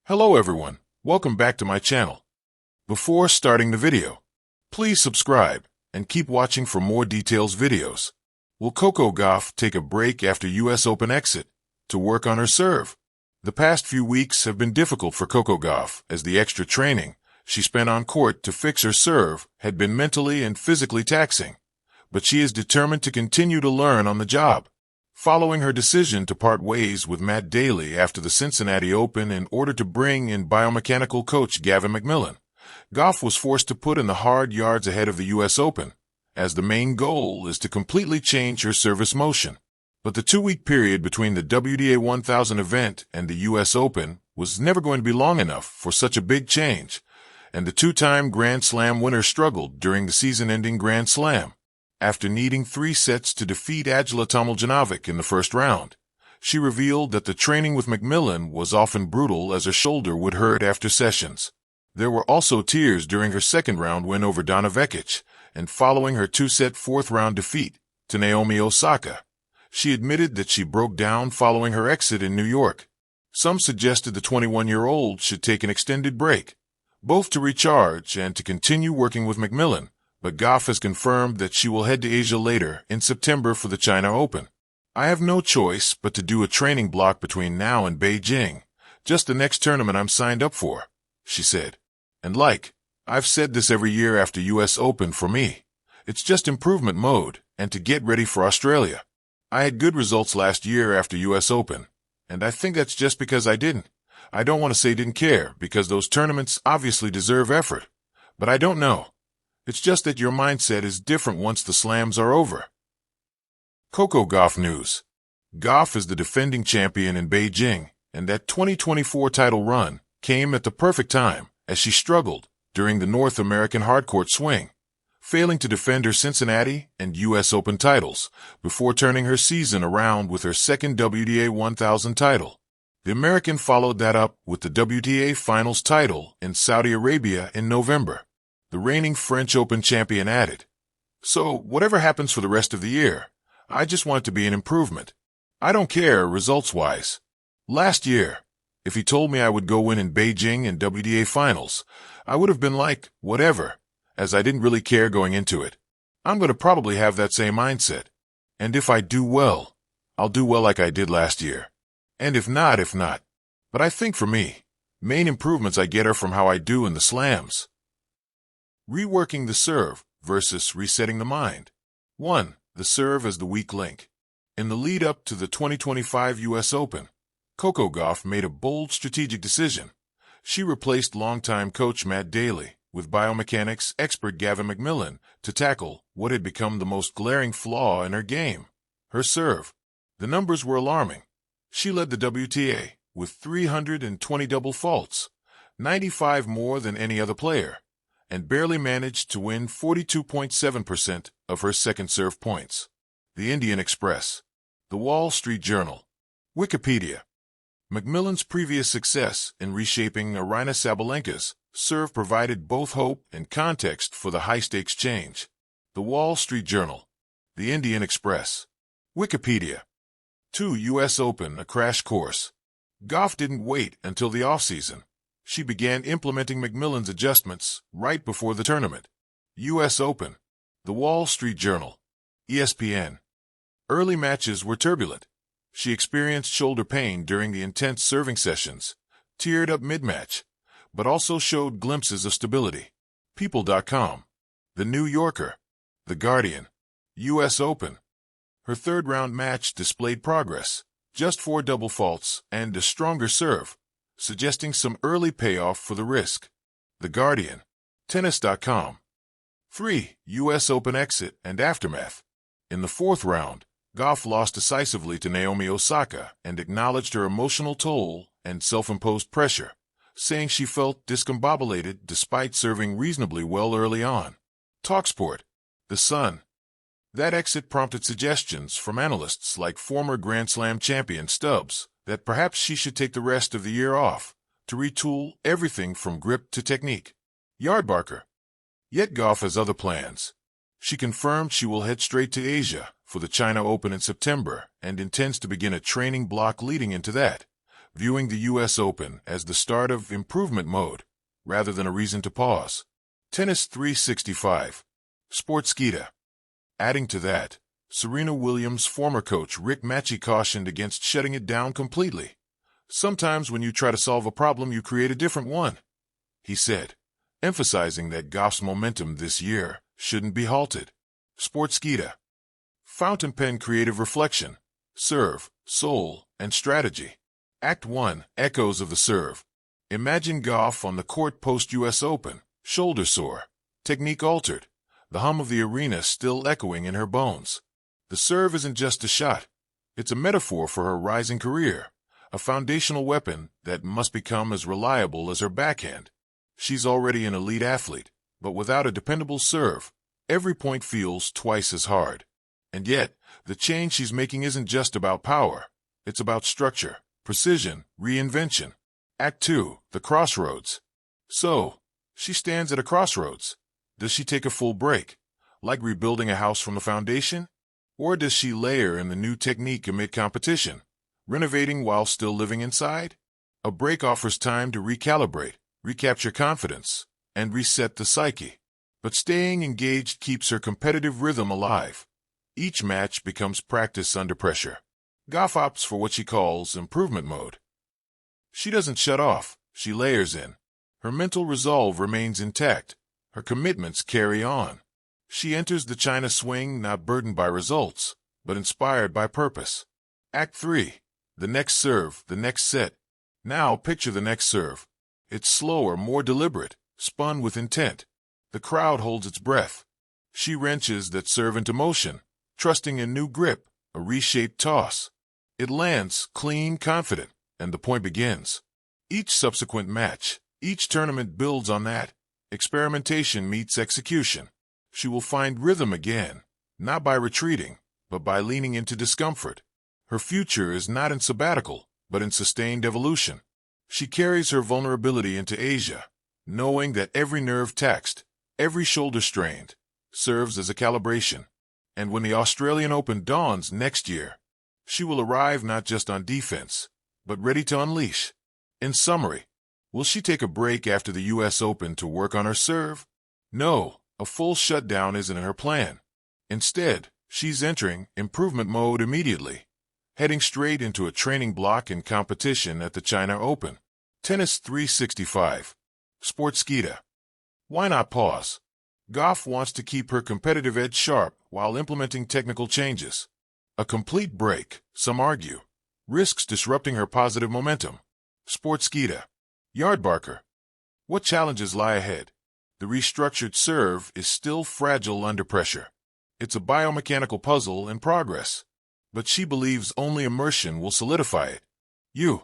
Hello everyone, welcome back to my channel. Before starting the video, please subscribe and keep watching for more details videos. Will Coco Gauff take a break after US Open exit to work on her serve? The past few weeks have been difficult for Coco Gauff as the extra training she spent on court to fix her serve had been mentally and physically taxing. But she is determined to continue to learn on the job. Following her decision to part ways with Matt Daley after the Cincinnati Open in order to bring in biomechanical coach Gavin McMillan, Gauff was forced to put in the hard yards ahead of the US Open, as the main goal is to completely change her service motion. But the 2-week period between the WTA 1000 event and the US Open was never going to be long enough for such a big change, and the two-time Grand Slam winner struggled during the season-ending Grand Slam. After needing 3 sets to defeat Ajla Tomljanovic in the first round, she revealed that the training with McMillan was often brutal as her shoulder would hurt after sessions. There were also tears during her second-round win over Donna Vekic, and following her 2-set fourth-round defeat to Naomi Osaka. She admitted that she broke down following her exit in New York. Some suggested the 21-year-old should take an extended break, both to recharge and to continue working with McMillan, but Gauff has confirmed that she will head to Asia later in September for the China Open. "I have no choice but to do a training block between now and Beijing, just the next tournament I'm signed up for," she said. "And I've said this every year after US Open for me, it's just improvement mode and to get ready for Australia. I had good results last year after US Open, and I think that's just because I don't want to say didn't care, because those tournaments obviously deserve effort, but I don't know. It's just that your mindset is different once the slams are over." Coco Gauff news. Gauff is the defending champion in Beijing, and that 2024 title run came at the perfect time as she struggled during the North American hardcourt swing, failing to defend her Cincinnati and US Open titles before turning her season around with her second WTA 1000 title. The American followed that up with the WTA Finals title in Saudi Arabia in November. The reigning French Open champion added, "So whatever happens for the rest of the year, I just want it to be an improvement. I don't care results-wise. Last year, if he told me I would go win in Beijing and WTA Finals, I would have been like, whatever, as I didn't really care going into it. I'm going to probably have that same mindset. And if I do well, I'll do well like I did last year. And if not. But I think for me, main improvements I get are from how I do in the slams." Reworking the serve versus resetting the mind. 1. The serve as the weak link. In the lead-up to the 2025 US Open, Coco Gauff made a bold strategic decision. She replaced longtime coach Matt Daley with biomechanics expert Gavin McMillan to tackle what had become the most glaring flaw in her game, her serve. The numbers were alarming. She led the WTA with 320 double faults, 95 more than any other player, and barely managed to win 42.7% of her second serve points. The Indian Express, The Wall Street Journal, Wikipedia. McMillan's previous success in reshaping Aryna Sabalenka's serve provided both hope and context for the high-stakes change. The Wall Street Journal, The Indian Express, Wikipedia. 2. US Open, a crash course. Gauff didn't wait until the offseason. She began implementing McMillan's adjustments right before the tournament. US Open, The Wall Street Journal, ESPN. Early matches were turbulent. She experienced shoulder pain during the intense serving sessions, teared up mid-match, but also showed glimpses of stability. People.com, The New Yorker, The Guardian, US Open. Her third-round match displayed progress, just 4 double faults and a stronger serve, suggesting some early payoff for the risk. The Guardian, Tennis.com. 3. US Open exit and aftermath. In the fourth round, Gauff lost decisively to Naomi Osaka and acknowledged her emotional toll and self-imposed pressure, saying she felt discombobulated despite serving reasonably well early on. TalkSport, The Sun. That exit prompted suggestions from analysts like former Grand Slam champion Stubbs that perhaps she should take the rest of the year off to retool everything from grip to technique. Yardbarker. Yet Gauff has other plans. She confirmed she will head straight to Asia for the China Open in September and intends to begin a training block leading into that, viewing the U.S. Open as the start of improvement mode, rather than a reason to pause. Tennis 365. Sportskeeda. Adding to that, Serena Williams' former coach Rick Matchy cautioned against shutting it down completely. Sometimes when you try to solve a problem, you create a different one, he said, emphasizing that Gauff's momentum this year shouldn't be halted. Sportskeeda. Fountain pen creative reflection. Serve, soul, and strategy. Act 1. Echoes of the serve. Imagine Gauff on the court post-U.S. Open, shoulder sore, technique altered, the hum of the arena still echoing in her bones. The serve isn't just a shot. It's a metaphor for her rising career, a foundational weapon that must become as reliable as her backhand. She's already an elite athlete, but without a dependable serve, every point feels twice as hard. And yet, the change she's making isn't just about power. It's about structure, precision, reinvention. Act 2. The crossroads. So, she stands at a crossroads. Does she take a full break, like rebuilding a house from the foundation? Or does she layer in the new technique amid competition, renovating while still living inside? A break offers time to recalibrate, recapture confidence, and reset the psyche. But staying engaged keeps her competitive rhythm alive. Each match becomes practice under pressure. Gauff opts for what she calls improvement mode. She doesn't shut off, she layers in. Her mental resolve remains intact. Her commitments carry on. She enters the China swing not burdened by results, but inspired by purpose. Act 3. The next serve, the next set. Now picture the next serve. It's slower, more deliberate, spun with intent. The crowd holds its breath. She wrenches that serve into motion, trusting a new grip, a reshaped toss. It lands, clean, confident, and the point begins. Each subsequent match, each tournament builds on that. Experimentation meets execution. She will find rhythm again, not by retreating, but by leaning into discomfort. Her future is not in sabbatical, but in sustained evolution. She carries her vulnerability into Asia, knowing that every nerve taxed, every shoulder strained, serves as a calibration. And when the Australian Open dawns next year, she will arrive not just on defense, but ready to unleash. In summary, will she take a break after the U.S. Open to work on her serve? No, a full shutdown isn't in her plan. Instead, she's entering improvement mode immediately, heading straight into a training block in competition at the China Open. Tennis 365. Sportskeeda. Why not pause? Gauff wants to keep her competitive edge sharp while implementing technical changes. A complete break, some argue, risks disrupting her positive momentum. Sportskeeda. Yardbarker. What challenges lie ahead? The restructured serve is still fragile under pressure. It's a biomechanical puzzle in progress. But she believes only immersion will solidify it. You.